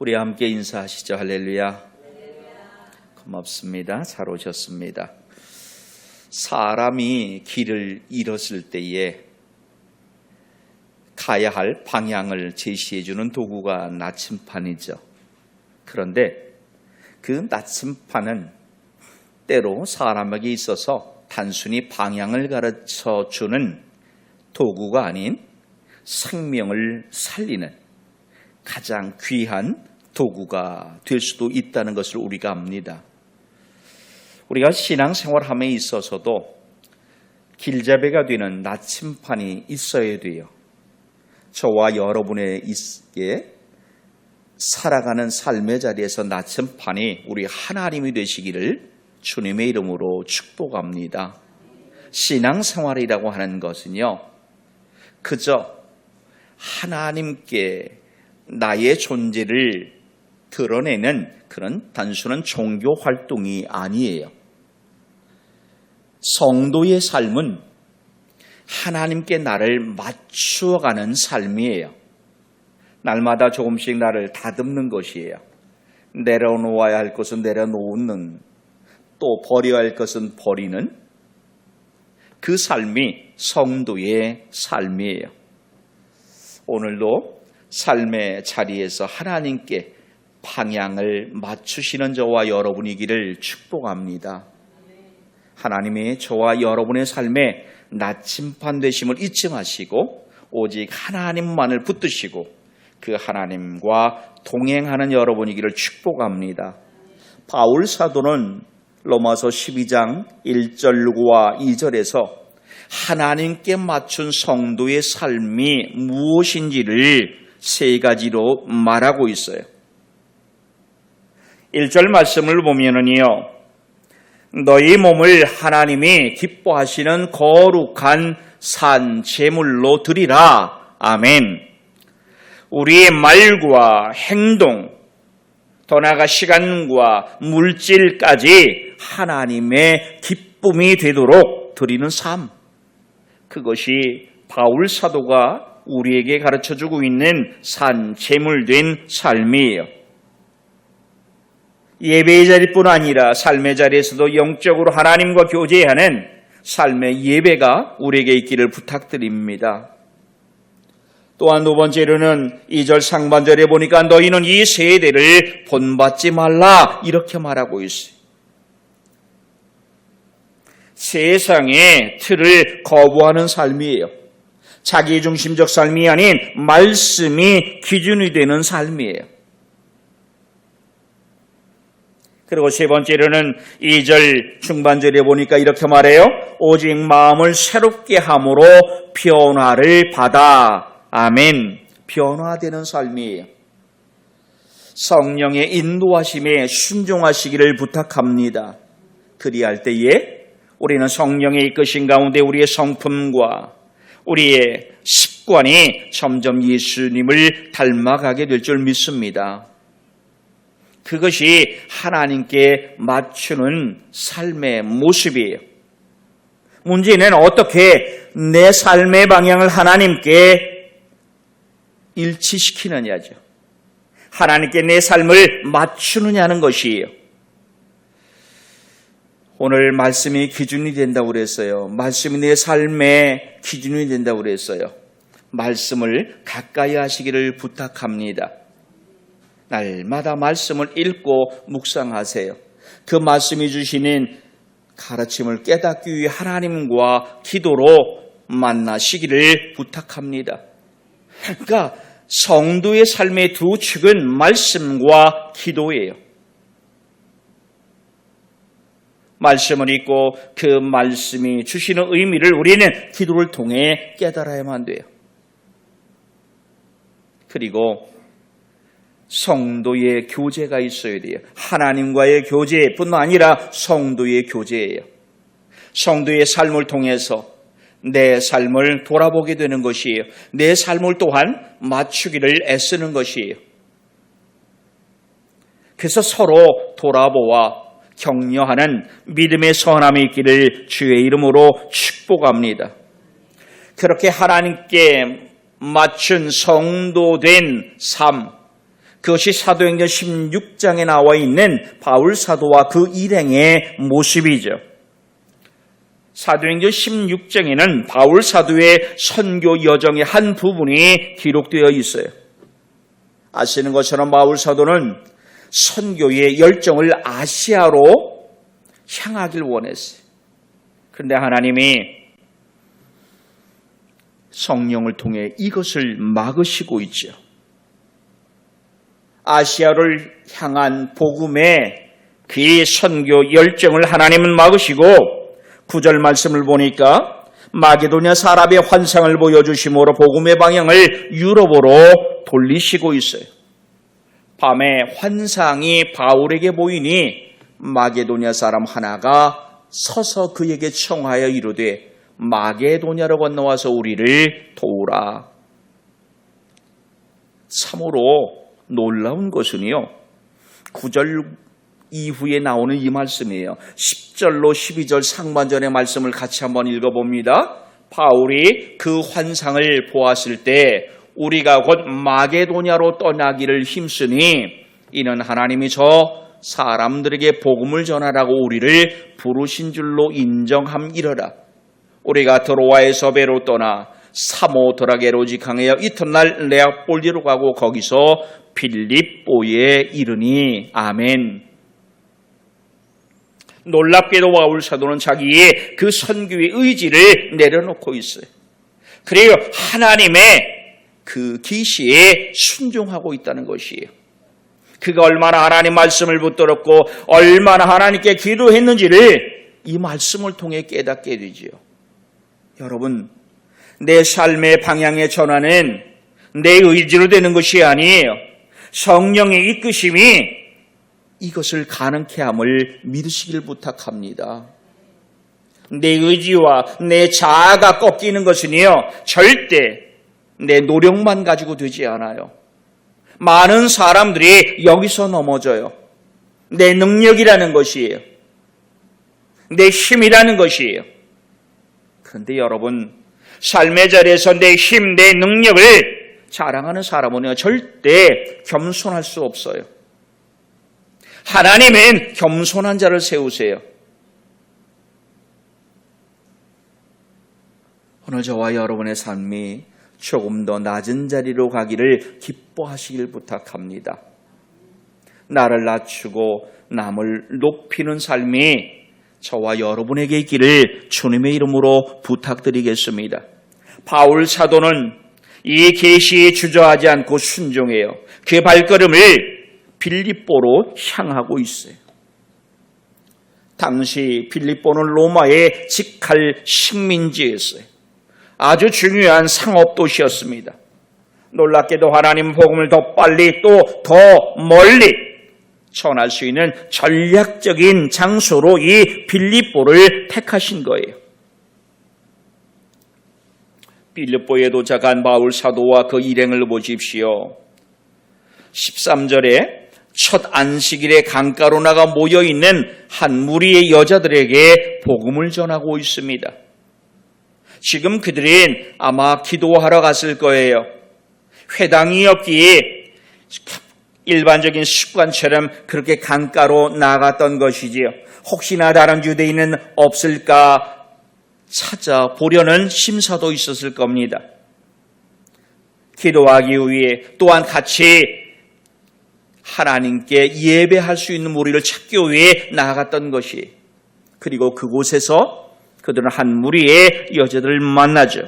우리 함께 인사하시죠. 할렐루야. 고맙습니다. 잘 오셨습니다. 사람이 길을 잃었을 때에 가야 할 방향을 제시해주는 도구가 나침판이죠. 그런데 그 나침판은 때로 사람에게 있어서 단순히 방향을 가르쳐주는 도구가 아닌 생명을 살리는 가장 귀한 도구가 될 수도 있다는 것을 우리가 압니다. 우리가 신앙생활함에 있어서도 길잡이가 되는 나침판이 있어야 돼요. 저와 여러분에게 살아가는 삶의 자리에서 나침판이 우리 하나님이 되시기를 주님의 이름으로 축복합니다. 신앙생활이라고 하는 것은요, 그저 하나님께 나의 존재를 드러내는 그런 단순한 종교 활동이 아니에요. 성도의 삶은 하나님께 나를 맞추어가는 삶이에요. 날마다 조금씩 나를 다듬는 것이에요. 내려놓아야 할 것은 내려놓는, 또 버려야 할 것은 버리는 그 삶이 성도의 삶이에요. 오늘도 삶의 자리에서 하나님께 방향을 맞추시는 저와 여러분이기를 축복합니다. 하나님이 저와 여러분의 삶에 나침판 되심을 잊지 마시고 오직 하나님만을 붙드시고 그 하나님과 동행하는 여러분이기를 축복합니다. 바울 사도는 로마서 12장 1절과 2절에서 하나님께 맞춘 성도의 삶이 무엇인지를 세 가지로 말하고 있어요. 1절 말씀을 보면은요, 너희 몸을 하나님이 기뻐하시는 거룩한 산 제물로 드리라. 아멘. 우리의 말과 행동, 더 나아가 시간과 물질까지 하나님의 기쁨이 되도록 드리는 삶. 그것이 바울 사도가 우리에게 가르쳐주고 있는 산 제물된 삶이에요. 예배의 자리뿐 아니라 삶의 자리에서도 영적으로 하나님과 교제하는 삶의 예배가 우리에게 있기를 부탁드립니다. 또한 두 번째로는 2절 상반절에 보니까 너희는 이 세대를 본받지 말라 이렇게 말하고 있어요. 세상의 틀을 거부하는 삶이에요. 자기중심적 삶이 아닌 말씀이 기준이 되는 삶이에요. 그리고 세 번째로는 2절 중반절에 보니까 이렇게 말해요. 오직 마음을 새롭게 함으로 변화를 받아. 아멘. 변화되는 삶이에요. 성령의 인도하심에 순종하시기를 부탁합니다. 그리할 때에 우리는 성령의 이끄신 가운데 우리의 성품과 우리의 습관이 점점 예수님을 닮아가게 될 줄 믿습니다. 그것이 하나님께 맞추는 삶의 모습이에요. 문제는 어떻게 내 삶의 방향을 하나님께 일치시키느냐죠. 하나님께 내 삶을 맞추느냐는 것이에요. 오늘 말씀이 기준이 된다고 그랬어요. 말씀이 내 삶의 기준이 된다고 그랬어요. 말씀을 가까이 하시기를 부탁합니다. 날마다 말씀을 읽고 묵상하세요. 그 말씀이 주시는 가르침을 깨닫기 위해 하나님과 기도로 만나시기를 부탁합니다. 그러니까 성도의 삶의 두 축은 말씀과 기도예요. 말씀을 읽고 그 말씀이 주시는 의미를 우리는 기도를 통해 깨달아야만 돼요. 그리고 성도의 교제가 있어야 돼요. 하나님과의 교제뿐만 아니라 성도의 교제예요. 성도의 삶을 통해서 내 삶을 돌아보게 되는 것이에요. 내 삶을 또한 맞추기를 애쓰는 것이에요. 그래서 서로 돌아보아 격려하는 믿음의 선함이 있기를 주의 이름으로 축복합니다. 그렇게 하나님께 맞춘 성도된 삶, 그것이 사도행전 16장에 나와 있는 바울 사도와 그 일행의 모습이죠. 사도행전 16장에는 바울 사도의 선교 여정의 한 부분이 기록되어 있어요. 아시는 것처럼 바울 사도는 선교의 열정을 아시아로 향하길 원했어요. 그런데 하나님이 성령을 통해 이것을 막으시고 있죠. 아시아를 향한 복음의 그 선교 열정을 하나님은 막으시고 9절 말씀을 보니까 마게도냐 사람의 환상을 보여주심으로 복음의 방향을 유럽으로 돌리시고 있어요. 밤에 환상이 바울에게 보이니 마게도냐 사람 하나가 서서 그에게 청하여 이르되 마게도냐로 건너와서 우리를 도우라. 참으로 놀라운 것은요, 9절 이후에 나오는 이 말씀이에요. 10절로 12절 상반절의 말씀을 같이 한번 읽어봅니다. 바울이 그 환상을 보았을 때 우리가 곧 마게도냐로 떠나기를 힘쓰니 이는 하나님이 저 사람들에게 복음을 전하라고 우리를 부르신 줄로 인정함이러라. 우리가 드로아에서 배로 떠나 사모드라게로 직항하여 이튿날 네아폴리로 가고 거기서 빌립보에 이르니. 아멘. 놀랍게도 바울 사도는 자기의 그 선교의 의지를 내려놓고 있어요. 그리고 하나님의 그 계시에 순종하고 있다는 것이에요. 그가 얼마나 하나님 말씀을 붙들었고 얼마나 하나님께 기도했는지를 이 말씀을 통해 깨닫게 되지요. 여러분, 내 삶의 방향의 전환은 내 의지로 되는 것이 아니에요. 성령의 이끄심이 이것을 가능케 함을 믿으시길 부탁합니다. 내 의지와 내 자아가 꺾이는 것은요, 절대 내 노력만 가지고 되지 않아요. 많은 사람들이 여기서 넘어져요. 내 능력이라는 것이에요. 내 힘이라는 것이에요. 그런데 여러분, 삶의 자리에서 내 힘, 내 능력을 자랑하는 사람은요, 절대 겸손할 수 없어요. 하나님은 겸손한 자를 세우세요. 오늘 저와 여러분의 삶이 조금 더 낮은 자리로 가기를 기뻐하시길 부탁합니다. 나를 낮추고 남을 높이는 삶이 저와 여러분에게 있기를 주님의 이름으로 부탁드리겠습니다. 바울 사도는 이 계시에 주저하지 않고 순종해요. 그의 발걸음을 빌립보로 향하고 있어요. 당시 빌립보는 로마의 직할 식민지였어요. 아주 중요한 상업 도시였습니다. 놀랍게도 하나님 복음을 더 빨리 또 더 멀리 전할 수 있는 전략적인 장소로 이 빌립보를 택하신 거예요. 빌립보에 도착한 바울 사도와 그 일행을 보십시오. 13절에 첫 안식일에 강가로 나가 모여있는 한 무리의 여자들에게 복음을 전하고 있습니다. 지금 그들은 아마 기도하러 갔을 거예요. 회당이었기에 일반적인 습관처럼 그렇게 강가로 나갔던 것이지요. 혹시나 다른 유대인은 없을까 찾아보려는 심사도 있었을 겁니다. 기도하기 위해 또한 같이 하나님께 예배할 수 있는 무리를 찾기 위해 나아갔던 것이, 그리고 그곳에서 그들은 한 무리의 여자들을 만나죠.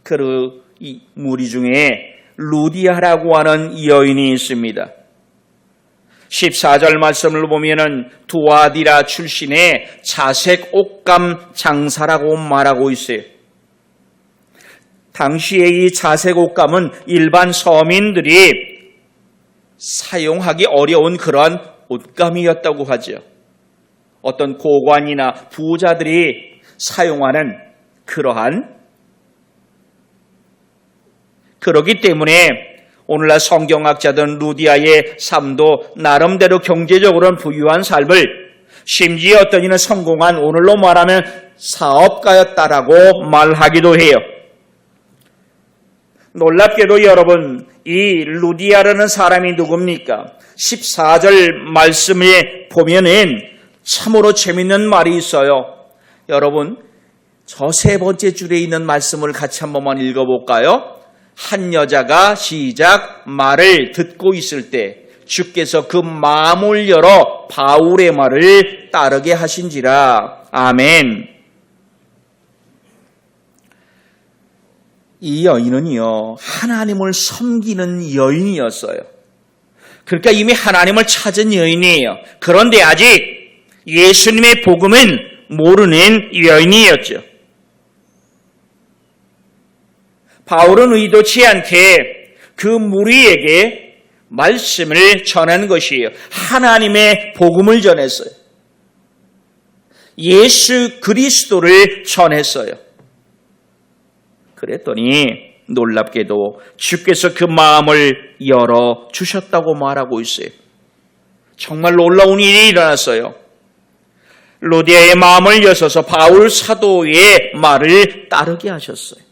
그 이 무리 중에 루디아라고 하는 여인이 있습니다. 14절 말씀을 보면은 두아디라 출신의 자색 옷감 장사라고 말하고 있어요. 당시에 이 자색 옷감은 일반 서민들이 사용하기 어려운 그러한 옷감이었다고 하죠. 어떤 고관이나 부자들이 사용하는 그러기 때문에 오늘날 성경학자들은 루디아의 삶도 나름대로 경제적으로는 부유한 삶을, 심지어 어떤 이는 성공한, 오늘로 말하면 사업가였다라고 말하기도 해요. 놀랍게도 여러분, 이 루디아라는 사람이 누굽니까? 14절 말씀에 보면은 참으로 재밌는 말이 있어요. 여러분, 저 세 번째 줄에 있는 말씀을 같이 한 번만 읽어볼까요? 한 여자가 시작 말을 듣고 있을 때 주께서 그 마음을 열어 바울의 말을 따르게 하신지라. 아멘. 이 여인은요, 하나님을 섬기는 여인이었어요. 그러니까 이미 하나님을 찾은 여인이에요. 그런데 아직 예수님의 복음은 모르는 여인이었죠. 바울은 의도치 않게 그 무리에게 말씀을 전한 것이에요. 하나님의 복음을 전했어요. 예수 그리스도를 전했어요. 그랬더니 놀랍게도 주께서 그 마음을 열어주셨다고 말하고 있어요. 정말 놀라운 일이 일어났어요. 루디아의 마음을 여셔서 바울 사도의 말을 따르게 하셨어요.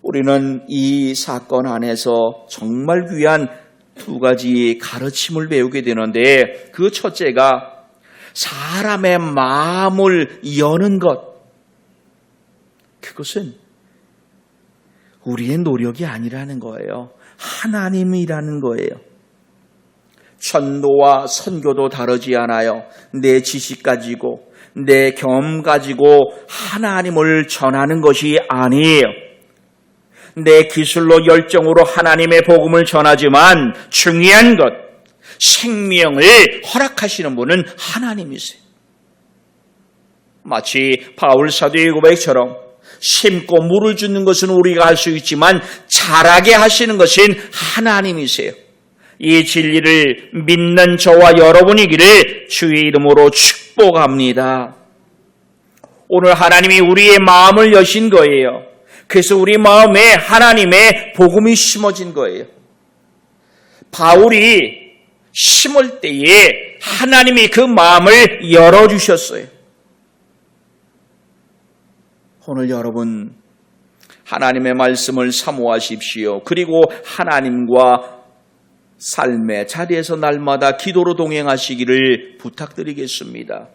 우리는 이 사건 안에서 정말 귀한 두 가지 가르침을 배우게 되는데, 그 첫째가 사람의 마음을 여는 것. 그것은 우리의 노력이 아니라는 거예요. 하나님이라는 거예요. 전도와 선교도 다르지 않아요. 내 지식 가지고, 내 경험 가지고 하나님을 전하는 것이 아니에요. 내 기술로 열정으로 하나님의 복음을 전하지만 중요한 것, 생명을 허락하시는 분은 하나님이세요. 마치 바울 사도의 고백처럼 심고 물을 주는 것은 우리가 할 수 있지만 자라게 하시는 것은 하나님이세요. 이 진리를 믿는 저와 여러분이기를 주의 이름으로 축복합니다. 오늘 하나님이 우리의 마음을 여신 거예요. 그래서 우리 마음에 하나님의 복음이 심어진 거예요. 바울이 심을 때에 하나님이 그 마음을 열어주셨어요. 오늘 여러분, 하나님의 말씀을 사모하십시오. 그리고 하나님과 삶의 자리에서 날마다 기도로 동행하시기를 부탁드리겠습니다.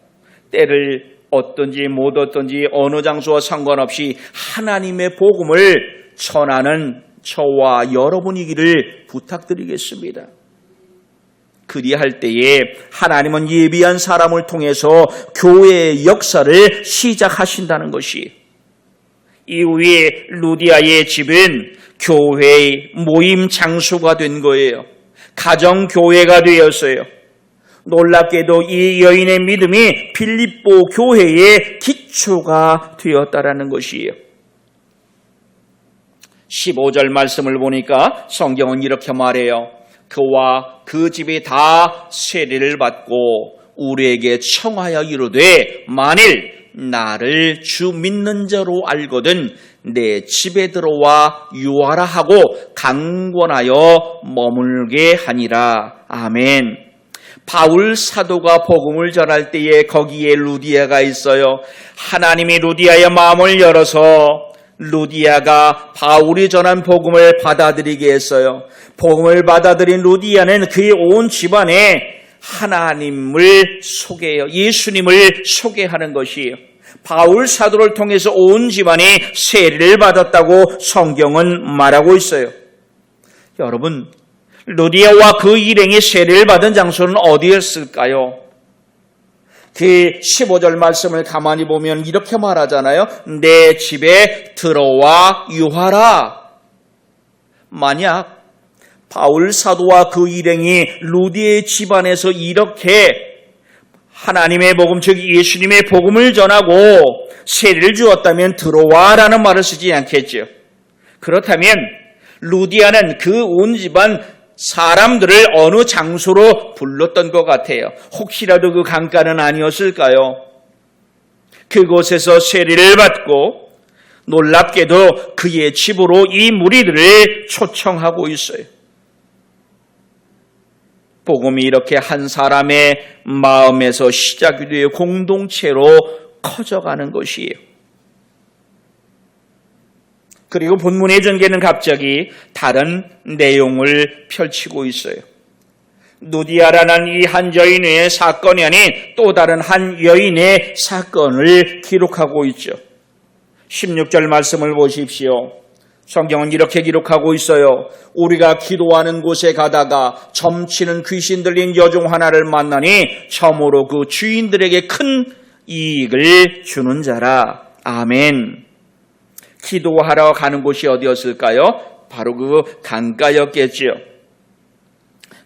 때를 어떤지 못 어떤지 어느 장소와 상관없이 하나님의 복음을 전하는 저와 여러분이기를 부탁드리겠습니다. 그리할 때에 하나님은 예비한 사람을 통해서 교회의 역사를 시작하신다는 것이, 이후에 루디아의 집은 교회의 모임 장소가 된 거예요. 가정교회가 되었어요. 놀랍게도 이 여인의 믿음이 빌립보 교회의 기초가 되었다라는 것이에요. 15절 말씀을 보니까 성경은 이렇게 말해요. 그와 그 집이 다 세례를 받고 우리에게 청하여 이르되, 만일 나를 주 믿는 자로 알거든 내 집에 들어와 유하라 하고 강권하여 머물게 하니라. 아멘. 바울 사도가 복음을 전할 때에 거기에 루디아가 있어요. 하나님이 루디아의 마음을 열어서 루디아가 바울이 전한 복음을 받아들이게 했어요. 복음을 받아들인 루디아는 그의 온 집안에 하나님을 소개해요. 예수님을 소개하는 것이에요. 바울 사도를 통해서 온 집안이 세례를 받았다고 성경은 말하고 있어요. 여러분, 루디아와 그 일행이 세례를 받은 장소는 어디였을까요? 그 15절 말씀을 가만히 보면 이렇게 말하잖아요. 내 집에 들어와 유하라. 만약 바울 사도와 그 일행이 루디아의 집안에서 이렇게 하나님의 복음, 즉 예수님의 복음을 전하고 세례를 주었다면 들어와라는 말을 쓰지 않겠죠. 그렇다면 루디아는 그 온 집안 사람들을 어느 장소로 불렀던 것 같아요. 혹시라도 그 강가는 아니었을까요? 그곳에서 세례를 받고 놀랍게도 그의 집으로 이 무리들을 초청하고 있어요. 복음이 이렇게 한 사람의 마음에서 시작이 되어 공동체로 커져가는 것이에요. 그리고 본문의 전개는 갑자기 다른 내용을 펼치고 있어요. 누디아라는 이 한 여인의 사건이 아닌 또 다른 한 여인의 사건을 기록하고 있죠. 16절 말씀을 보십시오. 성경은 이렇게 기록하고 있어요. 우리가 기도하는 곳에 가다가 점치는 귀신 들린 여종 하나를 만나니 참으로 그 주인들에게 큰 이익을 주는 자라. 아멘. 기도하러 가는 곳이 어디였을까요? 바로 그 강가였겠죠.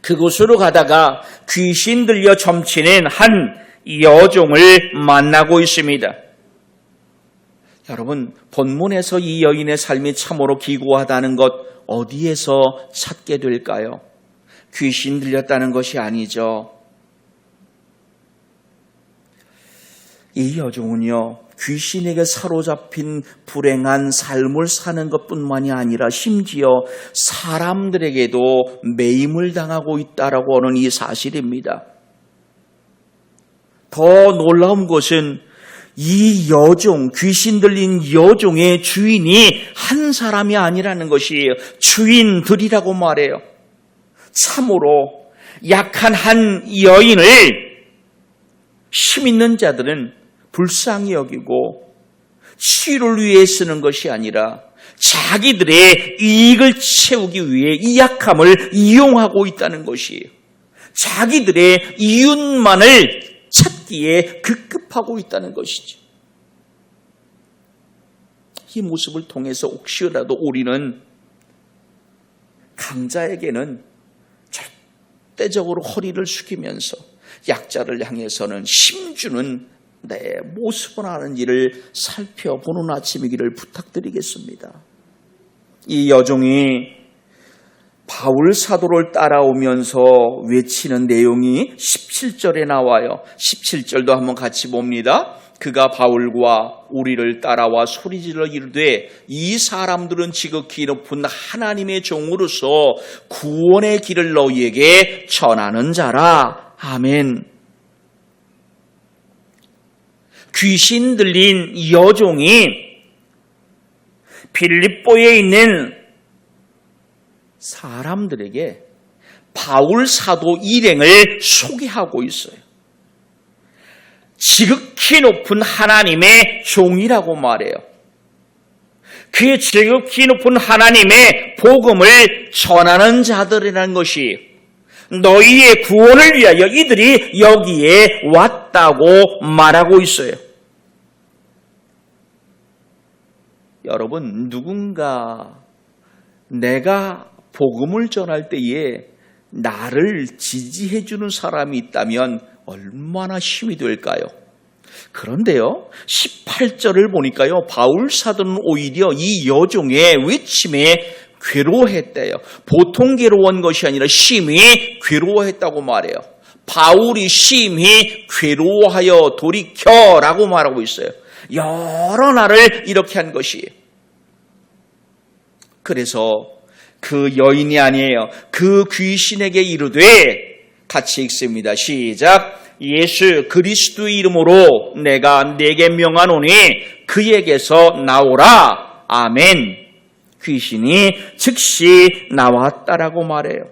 그곳으로 가다가 귀신 들려 점치는 한 여종을 만나고 있습니다. 여러분, 본문에서 이 여인의 삶이 참으로 기구하다는 것 어디에서 찾게 될까요? 귀신 들렸다는 것이 아니죠. 이 여종은요, 귀신에게 사로잡힌 불행한 삶을 사는 것뿐만이 아니라 심지어 사람들에게도 매임을 당하고 있다라고 하는 이 사실입니다. 더 놀라운 것은 이 여종, 귀신 들린 여종의 주인이 한 사람이 아니라는 것이에요. 주인들이라고 말해요. 참으로 약한 한 여인을 힘 있는 자들은 불쌍히 여기고 치유를 위해 쓰는 것이 아니라 자기들의 이익을 채우기 위해 이 약함을 이용하고 있다는 것이에요. 자기들의 이윤만을 찾기에 급급하고 있다는 것이죠. 이 모습을 통해서 혹시라도 우리는 강자에게는 절대적으로 허리를 숙이면서 약자를 향해서는 힘주는 내 모습을 하는 일을 살펴보는 아침이기를 부탁드리겠습니다. 이 여종이 바울 사도를 따라오면서 외치는 내용이 17절에 나와요. 17절도 한번 같이 봅니다. 그가 바울과 우리를 따라와 소리질러 이르되 이 사람들은 지극히 높은 하나님의 종으로서 구원의 길을 너희에게 전하는 자라. 아멘. 귀신 들린 여종이 빌립보에 있는 사람들에게 바울 사도 일행을 소개하고 있어요. 지극히 높은 하나님의 종이라고 말해요. 그 지극히 높은 하나님의 복음을 전하는 자들이라는 것이 너희의 구원을 위하여 이들이 여기에 왔다고 말하고 있어요. 여러분, 누군가 내가 복음을 전할 때에 나를 지지해 주는 사람이 있다면 얼마나 힘이 될까요? 그런데요, 18절을 보니까요, 바울 사도는 오히려 이 여종의 외침에 괴로워했대요. 보통 괴로운 것이 아니라 심히 괴로워했다고 말해요. 바울이 심히 괴로워하여 돌이켜라고 말하고 있어요. 여러 날을 이렇게 한 것이에요. 그래서 그 여인이 아니에요. 그 귀신에게 이르되, 같이 읽습니다. 시작. 예수 그리스도의 이름으로 내가 네게 명하노니 그에게서 나오라. 아멘. 귀신이 즉시 나왔다라고 말해요.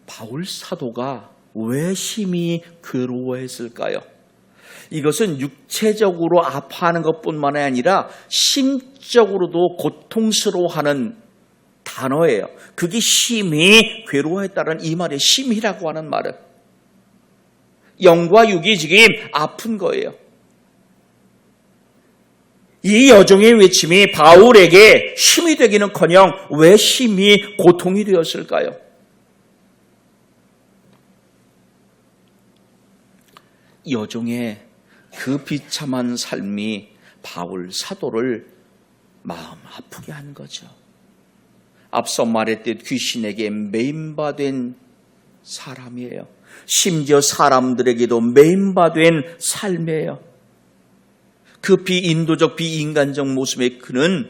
바울 사도가 왜 심히 괴로워했을까요? 이것은 육체적으로 아파하는 것뿐만 아니라 심적으로도 고통스러워하는 단어예요. 그게 심히 괴로워했다는 이 말의 심이라고 하는 말은 영과 육이 지금 아픈 거예요. 이 여종의 외침이 바울에게 힘이 되기는커녕 왜 심히 고통이 되었을까요? 여종의 그 비참한 삶이 바울 사도를 마음 아프게 한 거죠. 앞서 말했듯 귀신에게 매임받은 사람이에요. 심지어 사람들에게도 매임받은 삶이에요. 그 비인도적 비인간적 모습에 그는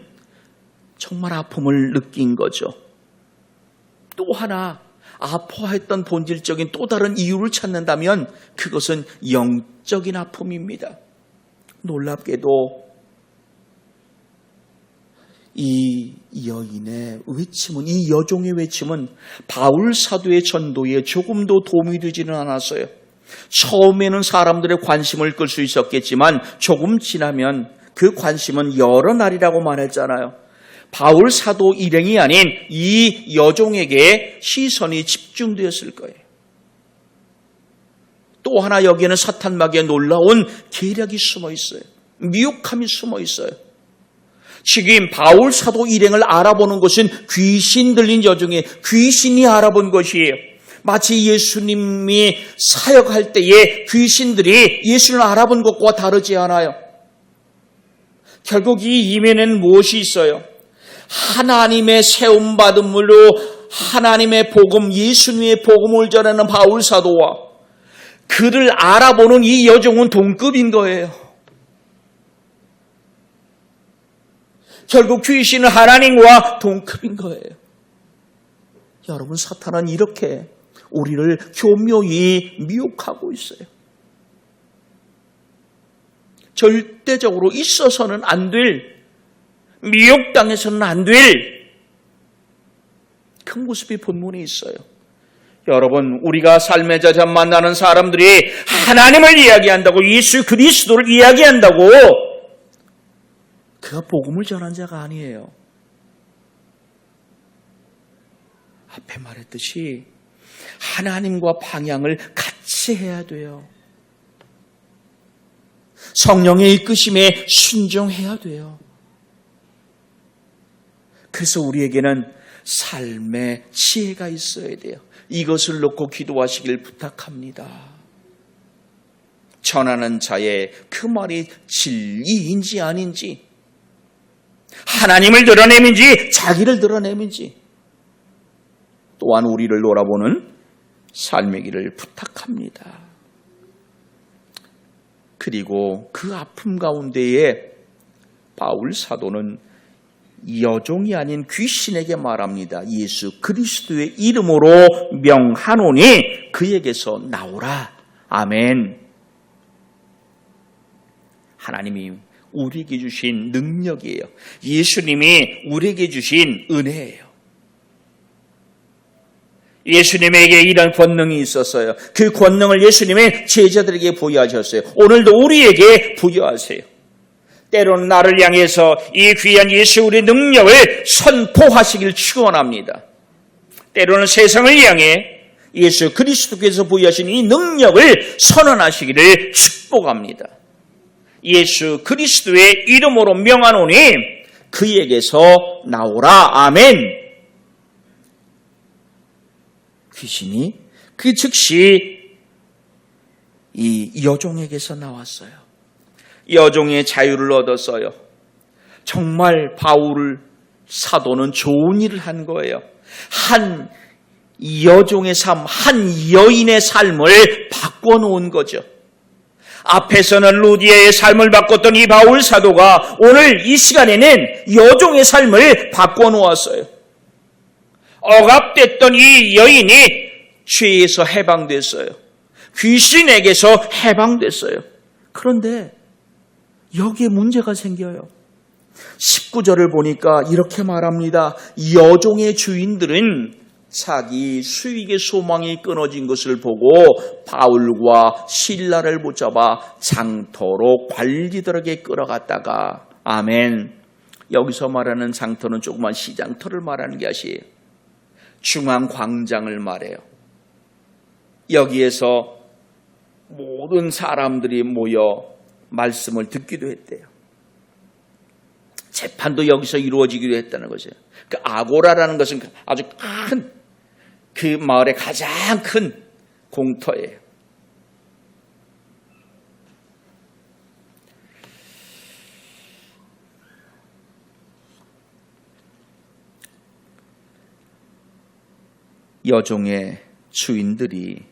정말 아픔을 느낀 거죠. 또 하나 아파했던 본질적인 또 다른 이유를 찾는다면 그것은 영적인 아픔입니다. 놀랍게도 이 여인의 외침은, 이 여종의 외침은 바울 사도의 전도에 조금도 도움이 되지는 않았어요. 처음에는 사람들의 관심을 끌 수 있었겠지만 조금 지나면 그 관심은 여러 날이라고 말했잖아요. 바울 사도 일행이 아닌 이 여종에게 시선이 집중되었을 거예요. 또 하나 여기에는 사탄마귀의 놀라운 계략이 숨어 있어요. 미혹함이 숨어 있어요. 지금 바울 사도 일행을 알아보는 것은 귀신 들린 여종의 귀신이 알아본 것이에요. 마치 예수님이 사역할 때에 귀신들이 예수를 알아본 것과 다르지 않아요. 결국 이 이면에는 무엇이 있어요? 하나님의 세움받음으로 하나님의 복음, 예수님의 복음을 전하는 바울 사도와 그를 알아보는 이 여종은 동급인 거예요. 결국 귀신은 하나님과 동급인 거예요. 여러분, 사탄은 이렇게 우리를 교묘히 미혹하고 있어요. 절대적으로 있어서는 안 될, 미혹당해서는 안 될 그 모습이 본문에 있어요. 여러분, 우리가 삶의 자자 만나는 사람들이 하나님을 이야기한다고, 예수 그리스도를 이야기한다고 그가 복음을 전한 자가 아니에요. 앞에 말했듯이 하나님과 방향을 같이 해야 돼요. 성령의 이끄심에 순종해야 돼요. 그래서 우리에게는 삶의 지혜가 있어야 돼요. 이것을 놓고 기도하시길 부탁합니다. 전하는 자의 그 말이 진리인지 아닌지, 하나님을 드러내는지 자기를 드러내는지, 또한 우리를 돌아보는 삶의 길을 부탁합니다. 그리고 그 아픔 가운데에 바울 사도는 여종이 아닌 귀신에게 말합니다. 예수 그리스도의 이름으로 명하노니 그에게서 나오라. 아멘. 하나님이 우리에게 주신 능력이에요. 예수님이 우리에게 주신 은혜예요. 예수님에게 이런 권능이 있었어요. 그 권능을 예수님의 제자들에게 부여하셨어요. 오늘도 우리에게 부여하세요. 때로는 나를 향해서 이 귀한 예수 우리의 능력을 선포하시길 축원합니다. 때로는 세상을 향해 예수 그리스도께서 부여하신 이 능력을 선언하시기를 축복합니다. 예수 그리스도의 이름으로 명하노니 그에게서 나오라. 아멘. 귀신이 그 즉시 이 여종에게서 나왔어요. 여종의 자유를 얻었어요. 정말 바울 사도는 좋은 일을 한 거예요. 한 여종의 삶, 한 여인의 삶을 바꿔놓은 거죠. 앞에서는 루디아의 삶을 바꿨던 이 바울 사도가 오늘 이 시간에는 여종의 삶을 바꿔놓았어요. 억압됐던 이 여인이 죄에서 해방됐어요. 귀신에게서 해방됐어요. 그런데 여기에 문제가 생겨요. 19절을 보니까 이렇게 말합니다. 여종의 주인들은 자기 수익의 소망이 끊어진 것을 보고 바울과 실라를 붙잡아 장터로 관리들에게 끌어갔다가, 아멘. 여기서 말하는 장터는 조그만 시장터를 말하는 게 아니에요. 중앙 광장을 말해요. 여기에서 모든 사람들이 모여 말씀을 듣기도 했대요. 재판도 여기서 이루어지기도 했다는 거죠. 그 아고라라는 것은 아주 큰, 그 마을의 가장 큰 공터예요. 여종의 주인들이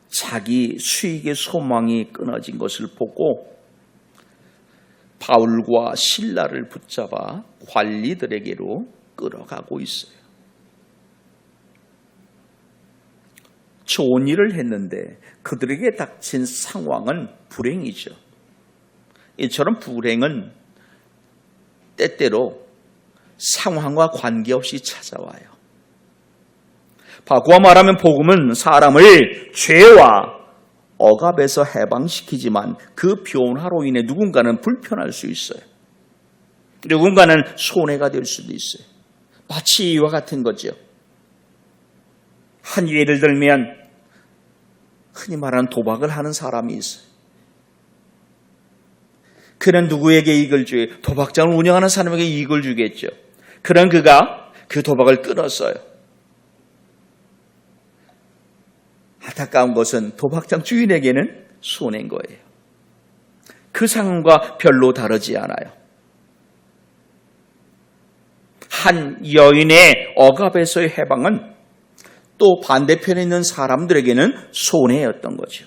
자기 수익의 소망이 끊어진 것을 보고 바울과 실라를 붙잡아 관리들에게로 끌어가고 있어요. 좋은 일을 했는데 그들에게 닥친 상황은 불행이죠. 이처럼 불행은 때때로 상황과 관계없이 찾아와요. 바꾸어 말하면 복음은 사람을 죄와 억압에서 해방시키지만 그 변화로 인해 누군가는 불편할 수 있어요. 누군가는 손해가 될 수도 있어요. 마치 이와 같은 거죠. 한 예를 들면 흔히 말하는 도박을 하는 사람이 있어요. 그는 누구에게 이익을 줘요? 도박장을 운영하는 사람에게 이익을 주겠죠. 그런 그가 그 도박을 끊었어요. 안타까운 것은 도박장 주인에게는 손해인 거예요. 그 상황과 별로 다르지 않아요. 한 여인의 억압에서의 해방은 또 반대편에 있는 사람들에게는 손해였던 거죠.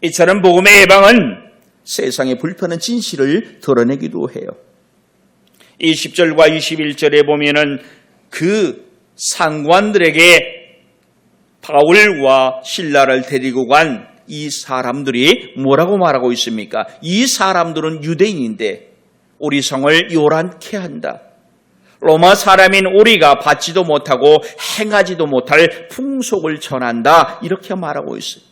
이처럼 복음의 해방은 세상의 불편한 진실을 드러내기도 해요. 20절과 21절에 보면은 그 상관들에게 바울과 실라를 데리고 간 이 사람들이 뭐라고 말하고 있습니까? 이 사람들은 유대인인데 우리 성을 요란케 한다. 로마 사람인 우리가 받지도 못하고 행하지도 못할 풍속을 전한다. 이렇게 말하고 있어요.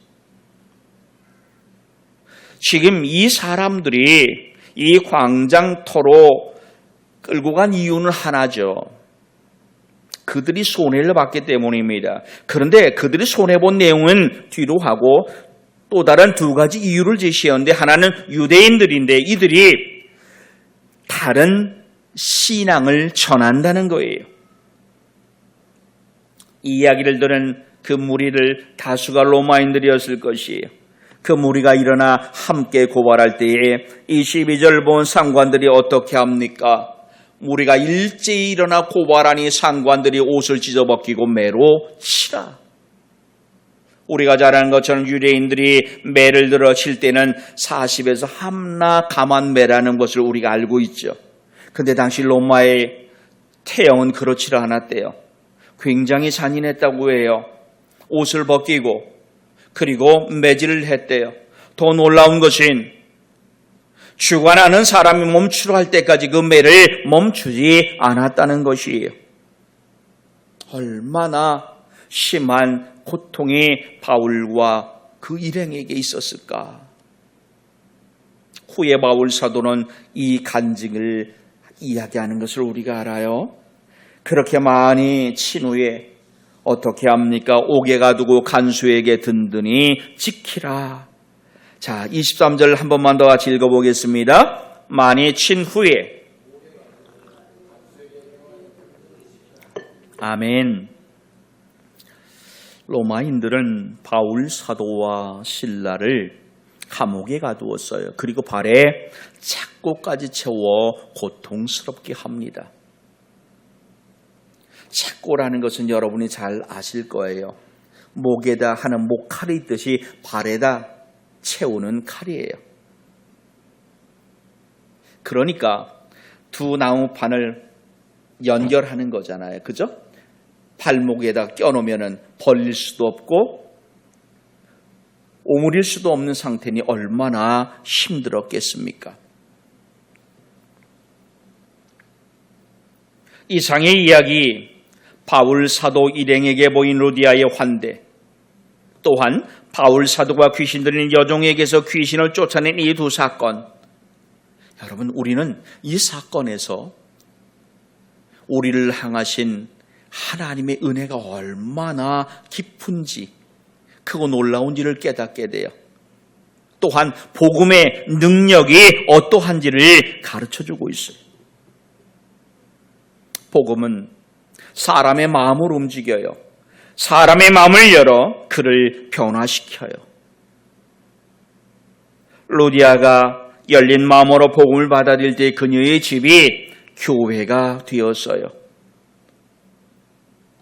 지금 이 사람들이 이 광장터로 끌고 간 이유는 하나죠. 그들이 손해를 봤기 때문입니다. 그런데 그들이 손해본 내용은 뒤로 하고 또 다른 두 가지 이유를 제시하는데 하나는 유대인들인데 이들이 다른 신앙을 전한다는 거예요. 이 이야기를 들은 그 무리를 다수가 로마인들이었을 것이에요. 그 무리가 일어나 함께 고발할 때에 22절 본 상관들이 어떻게 합니까? 무리가 일제히 일어나 고발하니 상관들이 옷을 찢어벗기고 매로 치라. 우리가 잘 아는 것처럼 유대인들이 매를 들어 칠 때는 40에서 함나 가만 매라는 것을 우리가 알고 있죠. 그런데 당시 로마의 태형은 그렇지를 않았대요. 굉장히 잔인했다고 해요. 옷을 벗기고 그리고 매질을 했대요. 더 놀라운 것은 주관하는 사람이 멈추려 할 때까지 그 매를 멈추지 않았다는 것이에요. 얼마나 심한 고통이 바울과 그 일행에게 있었을까. 후에 바울 사도는 이 간증을 이야기하는 것을 우리가 알아요. 그렇게 많이 친 후에 어떻게 합니까? 옥에가 두고 간수에게 든든히 지키라. 자, 23절 한 번만 더 같이 읽어보겠습니다. 많이 친 후에. 아멘. 로마인들은 바울 사도와 실라를 감옥에 가두었어요. 그리고 발에 착고까지 채워 고통스럽게 합니다. 착고라는 것은 여러분이 잘 아실 거예요. 목에다 하는 목칼이 있듯이 발에다 채우는 칼이에요. 그러니까 두 나무판을 연결하는 거잖아요. 그죠? 발목에다 껴놓으면 벌릴 수도 없고 오므릴 수도 없는 상태니 얼마나 힘들었겠습니까? 이상의 이야기, 바울 사도 일행에게 보인 루디아의 환대, 또한 바울 사도가 귀신 들린 여종에게서 귀신을 쫓아낸 이 두 사건, 여러분 우리는 이 사건에서 우리를 향하신 하나님의 은혜가 얼마나 깊은지 크고 놀라운지를 깨닫게 돼요. 또한 복음의 능력이 어떠한지를 가르쳐주고 있어요. 복음은 사람의 마음을 움직여요. 사람의 마음을 열어 그를 변화시켜요. 루디아가 열린 마음으로 복음을 받아들일 때 그녀의 집이 교회가 되었어요.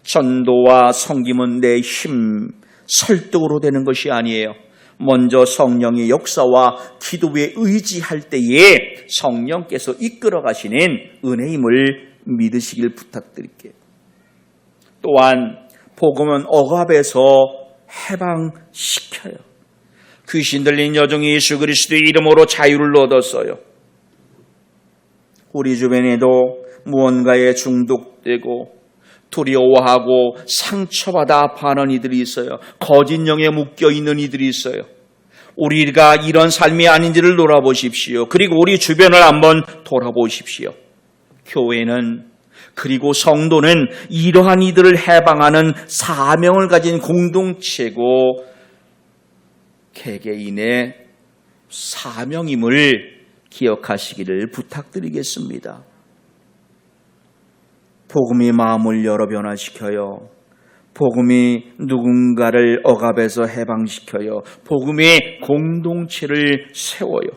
전도와 섬김은 내 힘, 설득으로 되는 것이 아니에요. 먼저 성령의 역사와 기도에 의지할 때에 성령께서 이끌어 가시는 은혜임을 믿으시길 부탁드릴게요. 또한 복음은 억압에서 해방시켜요. 귀신 들린 여종이 예수 그리스도의 이름으로 자유를 얻었어요. 우리 주변에도 무언가에 중독되고 두려워하고 상처받아 아파하는 이들이 있어요. 거짓 영에 묶여있는 이들이 있어요. 우리가 이런 삶이 아닌지를 돌아보십시오. 그리고 우리 주변을 한번 돌아보십시오. 교회는 그리고 성도는 이러한 이들을 해방하는 사명을 가진 공동체고 개개인의 사명임을 기억하시기를 부탁드리겠습니다. 복음이 마음을 열어 변화시켜요. 복음이 누군가를 억압에서 해방시켜요. 복음이 공동체를 세워요.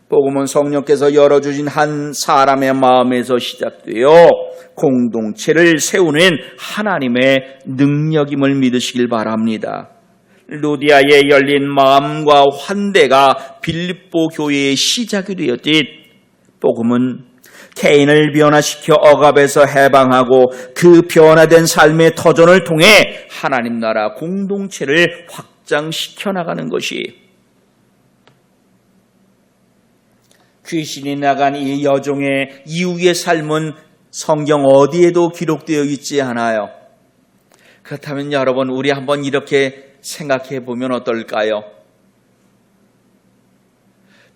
복음은 성령께서 열어주신 한 사람의 마음에서 시작되어 공동체를 세우는 하나님의 능력임을 믿으시길 바랍니다. 루디아의 열린 마음과 환대가 빌립보 교회의 시작이 되었듯 복음은 개인을 변화시켜 억압에서 해방하고 그 변화된 삶의 터전을 통해 하나님 나라 공동체를 확장시켜 나가는 것이 귀신이 나간 이 여종의 이후의 삶은 성경 어디에도 기록되어 있지 않아요. 그렇다면 여러분 우리 한번 이렇게 생각해 보면 어떨까요?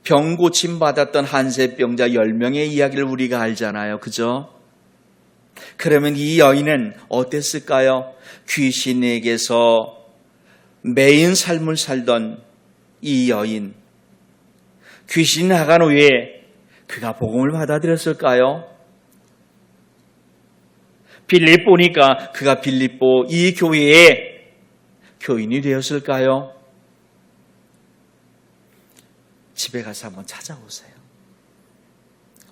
병 고침 받았던 한세병자 10명의 이야기를 우리가 알잖아요. 그죠? 그러면 이 여인은 어땠을까요? 귀신에게서 매인 삶을 살던 이 여인, 귀신이 나간 후에 그가 복음을 받아들였을까요? 빌립보니까 그가 빌립보 이 교회의 교인이 되었을까요? 집에 가서 한번 찾아보세요.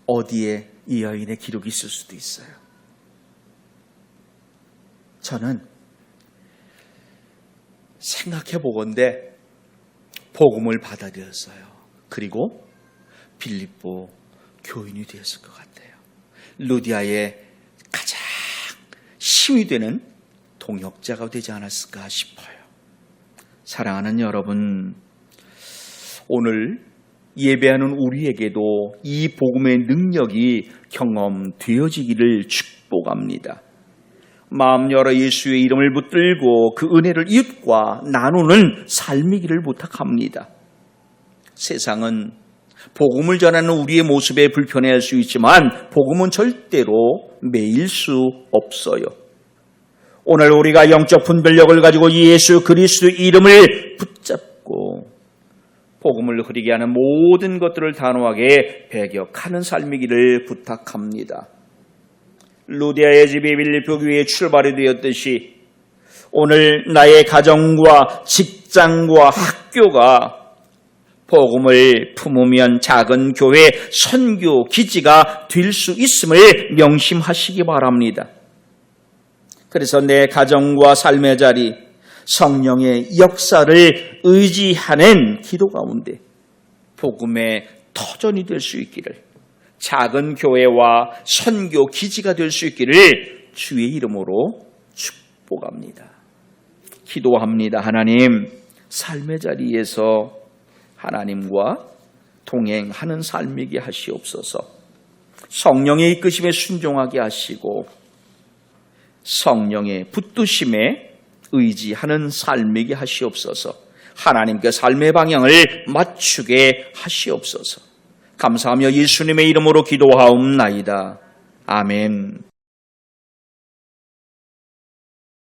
어디에 이 여인의 기록이 있을 수도 있어요. 저는 생각해 보건대 복음을 받아들였어요. 그리고 빌립보 교인이 되었을 것 같아요. 루디아의 가장 힘이 되는 동역자가 되지 않았을까 싶어요. 사랑하는 여러분, 오늘 예배하는 우리에게도 이 복음의 능력이 경험되어지기를 축복합니다. 마음 열어 예수의 이름을 붙들고 그 은혜를 이웃과 나누는 삶이기를 부탁합니다. 세상은 복음을 전하는 우리의 모습에 불편해할 수 있지만 복음은 절대로 매일 수 없어요. 오늘 우리가 영적 분별력을 가지고 예수 그리스도의 이름을 붙잡고 복음을 흐리게 하는 모든 것들을 단호하게 배격하는 삶이기를 부탁합니다. 루디아의 집이 빌립보 교회의 출발이 되었듯이 오늘 나의 가정과 직장과 학교가 복음을 품으면 작은 교회 선교 기지가 될 수 있음을 명심하시기 바랍니다. 그래서 내 가정과 삶의 자리, 성령의 역사를 의지하는 기도 가운데 복음의 터전이 될 수 있기를, 작은 교회와 선교 기지가 될 수 있기를 주의 이름으로 축복합니다. 기도합니다. 하나님, 삶의 자리에서 하나님과 동행하는 삶이게 하시옵소서. 성령의 이끄심에 순종하게 하시고 성령의 붙드심에 의지하는 삶이게 하시옵소서. 하나님께 삶의 방향을 맞추게 하시옵소서. 감사하며 예수님의 이름으로 기도하옵나이다. 아멘.